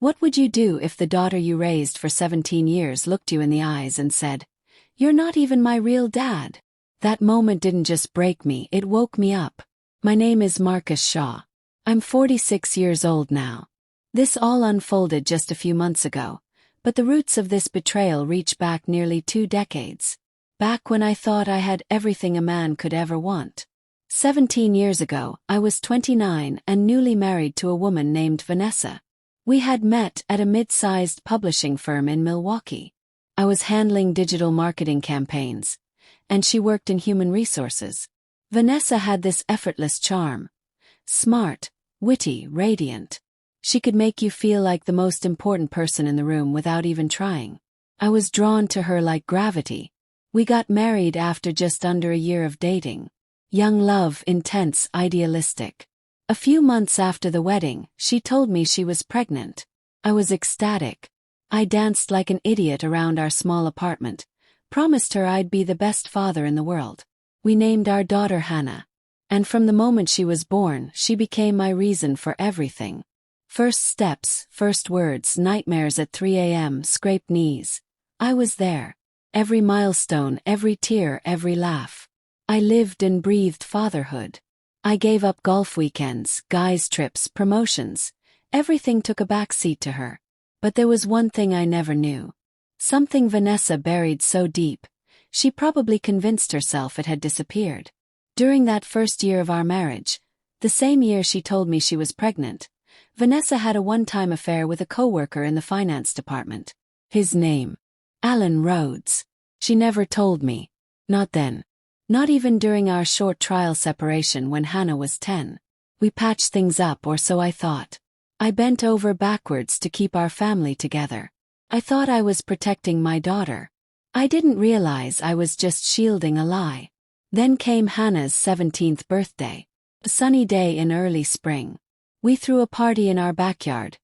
What would you do if the daughter you raised for 17 years looked you in the eyes and said, "You're not even my real dad"? That moment didn't just break me, it woke me up. My name is Marcus Shaw. I'm 46 years old now. This all unfolded just a few months ago, but the roots of this betrayal reach back nearly 2 decades. Back when I thought I had everything a man could ever want. 17 years ago, I was 29 and newly married to a woman named Vanessa. We had met at a mid-sized publishing firm in Milwaukee. I was handling digital marketing campaigns, and she worked in human resources. Vanessa had this effortless charm. Smart, witty, radiant. She could make you feel like the most important person in the room without even trying. I was drawn to her like gravity. We got married after just under a year of dating. Young love, intense, idealistic. A few months after the wedding, she told me she was pregnant. I was ecstatic. I danced like an idiot around our small apartment, promised her I'd be the best father in the world. We named our daughter Hannah. And from the moment she was born, she became my reason for everything. First steps, first words, nightmares at 3 a.m., scraped knees. I was there. Every milestone, every tear, every laugh. I lived and breathed fatherhood. I gave up golf weekends, guys' trips, promotions. Everything took a backseat to her. But there was one thing I never knew. Something Vanessa buried so deep, she probably convinced herself it had disappeared. During that first year of our marriage, the same year she told me she was pregnant, Vanessa had a one-time affair with a coworker in the finance department. His name, Alan Rhodes. She never told me. Not then. Not even during our short trial separation when Hannah was 10. We patched things up, or so I thought. I bent over backwards to keep our family together. I thought I was protecting my daughter. I didn't realize I was just shielding a lie. Then came Hannah's 17th birthday. A sunny day in early spring. We threw a party in our backyard.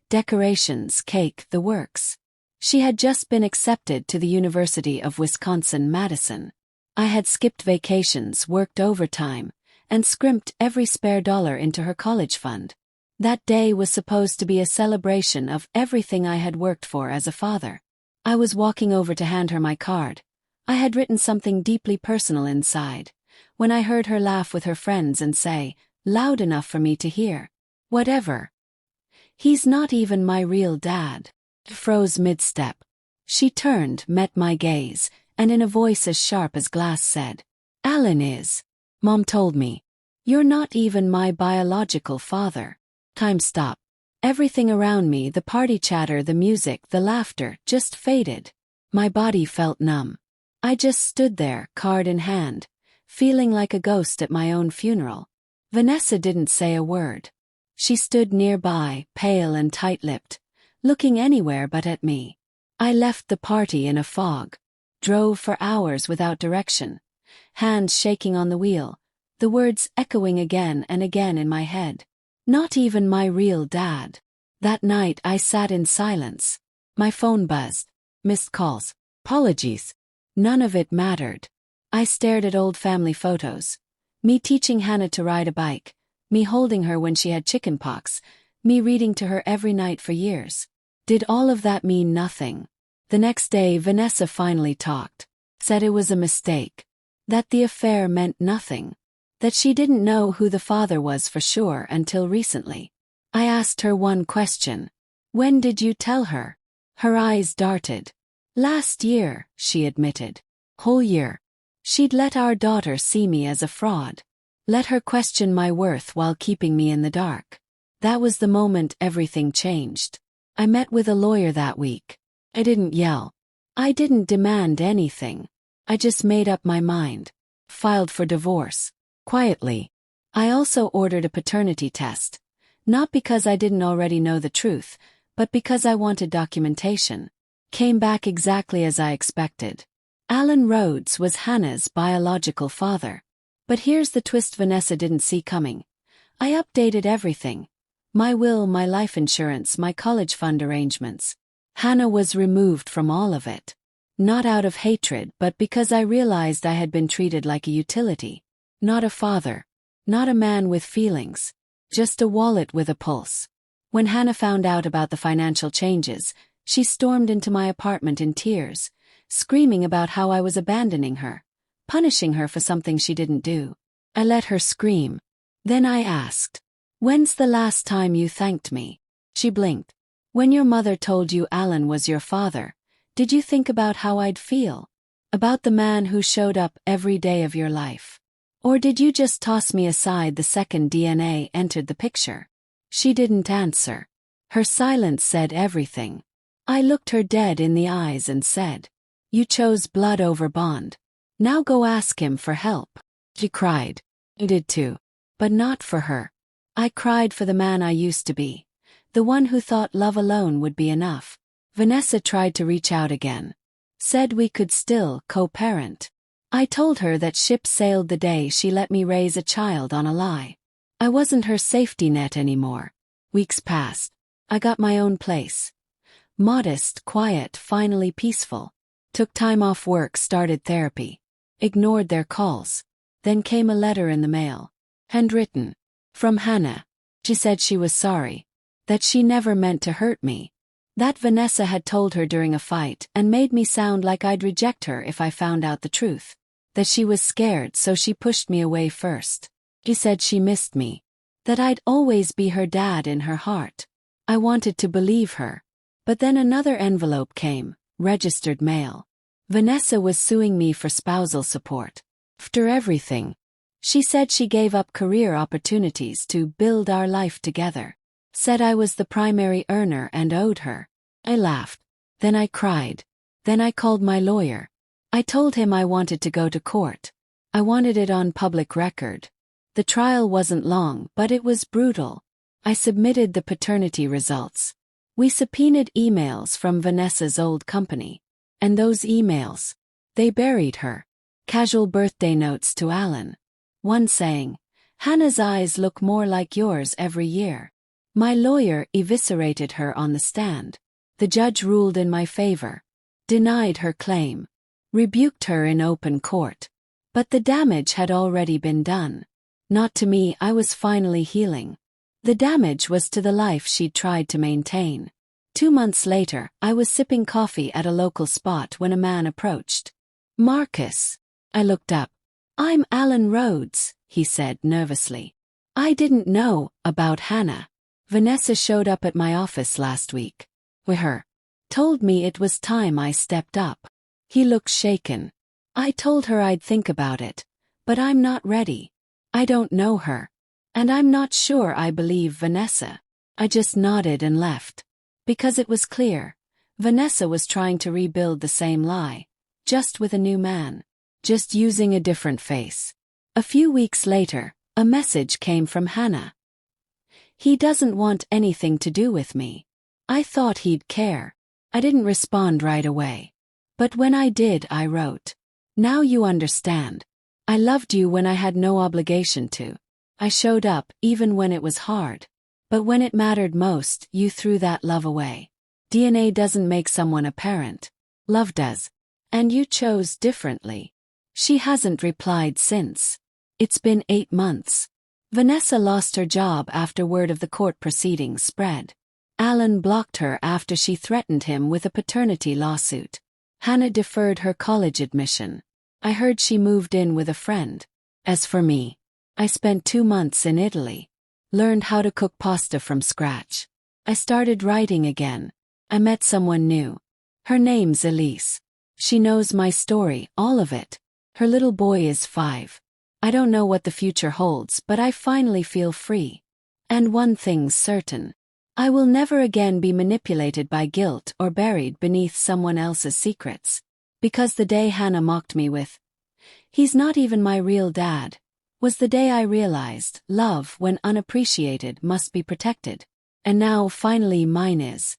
Decorations, cake, the works. She had just been accepted to the University of Wisconsin-Madison. I had skipped vacations, worked overtime, and scrimped every spare dollar into her college fund. That day was supposed to be a celebration of everything I had worked for as a father. I was walking over to hand her my card. I had written something deeply personal inside, when I heard her laugh with her friends and say, loud enough for me to hear, "Whatever. He's not even my real dad." Froze mid-step. She turned, met my gaze, and in a voice as sharp as glass said, "Alan is. Mom told me. You're not even my biological father." Time stopped. Everything around me, the party chatter, the music, the laughter, just faded. My body felt numb. I just stood there, card in hand, feeling like a ghost at my own funeral. Vanessa didn't say a word. She stood nearby, pale and tight-lipped, looking anywhere but at me. I left the party in a fog. Drove for hours without direction, hands shaking on the wheel, the words echoing again and again in my head. Not even my real dad. That night I sat in silence. My phone buzzed. Missed calls. Apologies. None of it mattered. I stared at old family photos. Me teaching Hannah to ride a bike, me holding her when she had chickenpox, me reading to her every night for years. Did all of that mean nothing? The next day Vanessa finally talked. Said it was a mistake. That the affair meant nothing. That she didn't know who the father was for sure until recently. I asked her one question. When did you tell her? Her eyes darted. Last year, she admitted. Whole year. She'd let our daughter see me as a fraud. Let her question my worth while keeping me in the dark. That was the moment everything changed. I met with a lawyer that week. I didn't yell. I didn't demand anything. I just made up my mind. Filed for divorce. Quietly. I also ordered a paternity test. Not because I didn't already know the truth, but because I wanted documentation. Came back exactly as I expected. Alan Rhodes was Hannah's biological father. But here's the twist Vanessa didn't see coming. I updated everything. My will, my life insurance, my college fund arrangements. Hannah was removed from all of it. Not out of hatred, but because I realized I had been treated like a utility. Not a father. Not a man with feelings. Just a wallet with a pulse. When Hannah found out about the financial changes, she stormed into my apartment in tears, screaming about how I was abandoning her, punishing her for something she didn't do. I let her scream. Then I asked, "When's the last time you thanked me?" She blinked. "When your mother told you Alan was your father, did you think about how I'd feel? About the man who showed up every day of your life? Or did you just toss me aside the second DNA entered the picture?" She didn't answer. Her silence said everything. I looked her dead in the eyes and said, "You chose blood over bond. Now go ask him for help." She cried. I did too. But not for her. I cried for the man I used to be. The one who thought love alone would be enough. Vanessa tried to reach out again. Said we could still co-parent. I told her that ship sailed the day she let me raise a child on a lie. I wasn't her safety net anymore. Weeks passed. I got my own place. Modest, quiet, finally peaceful. Took time off work, started therapy. Ignored their calls. Then came a letter in the mail. Handwritten. From Hannah. She said she was sorry. That she never meant to hurt me. That Vanessa had told her during a fight and made me sound like I'd reject her if I found out the truth. That she was scared, so she pushed me away first. She said she missed me. That I'd always be her dad in her heart. I wanted to believe her. But then another envelope came, registered mail. Vanessa was suing me for spousal support. After everything. She said she gave up career opportunities to build our life together. Said I was the primary earner and owed her. I laughed. Then I cried. Then I called my lawyer. I told him I wanted to go to court. I wanted it on public record. The trial wasn't long, but it was brutal. I submitted the paternity results. We subpoenaed emails from Vanessa's old company. And those emails. They buried her. Casual birthday notes to Alan. One saying, "Hannah's eyes look more like yours every year." My lawyer eviscerated her on the stand. The judge ruled in my favor. Denied her claim. Rebuked her in open court. But the damage had already been done. Not to me, I was finally healing. The damage was to the life she'd tried to maintain. 2 months later, I was sipping coffee at a local spot when a man approached. "Marcus." I looked up. "I'm Alan Rhodes," he said nervously. "I didn't know about Hannah. Vanessa showed up at my office last week. With her. Told me it was time I stepped up." He looked shaken. "I told her I'd think about it. But I'm not ready. I don't know her. And I'm not sure I believe Vanessa." I just nodded and left. Because it was clear. Vanessa was trying to rebuild the same lie. Just with a new man. Just using a different face. A few weeks later, a message came from Hannah. "He doesn't want anything to do with me." I thought he'd care. I didn't respond right away. But when I did, I wrote, "Now you understand. I loved you when I had no obligation to. I showed up even when it was hard. But when it mattered most, you threw that love away. DNA doesn't make someone a parent. Love does. And you chose differently." She hasn't replied since. It's been 8 months. Vanessa lost her job after word of the court proceedings spread. Alan blocked her after she threatened him with a paternity lawsuit. Hannah deferred her college admission. I heard she moved in with a friend. As for me, I spent 2 months in Italy. Learned how to cook pasta from scratch. I started writing again. I met someone new. Her name's Elise. She knows my story, all of it. Her little boy is 5. I don't know what the future holds, but I finally feel free. And one thing's certain. I will never again be manipulated by guilt or buried beneath someone else's secrets. Because the day Hannah mocked me with, "He's not even my real dad," was the day I realized love, when unappreciated, must be protected. And now finally mine is.